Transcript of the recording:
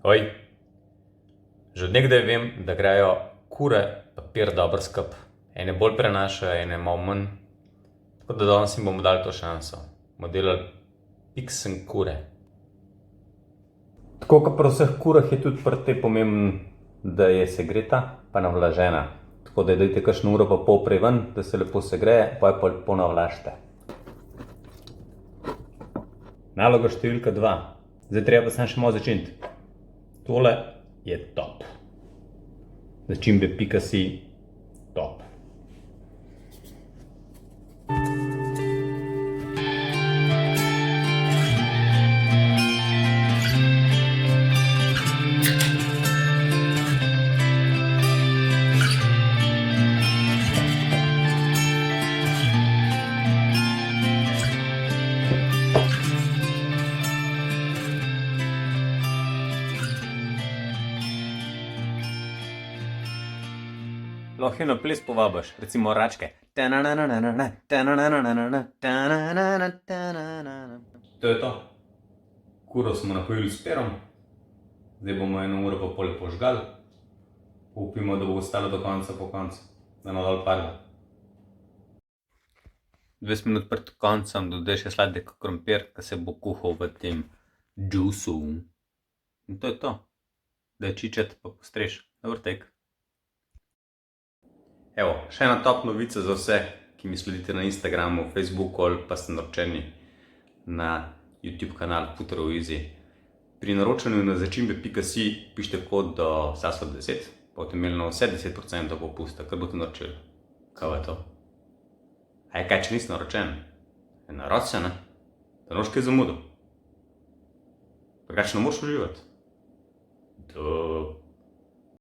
Oj, že od nekdaj vem, da grejo kure papir dobro skup. Ene bolj prenašajo, ene malo manj. Tako da danes jim bomo dali to šanso. Bomo delali piksen kure. Tako kot pri vseh kurah je tudi pri tej pomembno, da je segreta pa navlažena. Tako da dajte kakšno uro pa pol prej ven, da se lepo segreje, pa jo pa lepo navlažite. Naloga številka 2. Zdaj treba pa samo še malo začiniti. Tole je top. Začimbe.si top. Lahko na ples povabiš, recimo račke. To je to. Kuro smo napojili s perom. Zdaj bomo 1 uro pa pol požgali. Upimo, da bo ostalo do konca po koncu. Da ne dol padlo. 20 minut pred koncem dodaj še sladek krompir, ki se bo kuhal v tem džusu. In to je to. Daj čičet pa postreš. Dober tek. Evo, še ena top novica za vse, ki mi sledite na Instagramu, Facebooku ali pa ste naročeni na YouTube kanal Futuroeasy. Pri naročanju na začimbe.si pišite kod SASO10, pa boste imeli na vse 10% popusta, kar boste naročili. Kaj je to? A je kaj, če nisi naročen? Narod se, ne? Da noš kaj zamudil. Drugače ne moš uživati.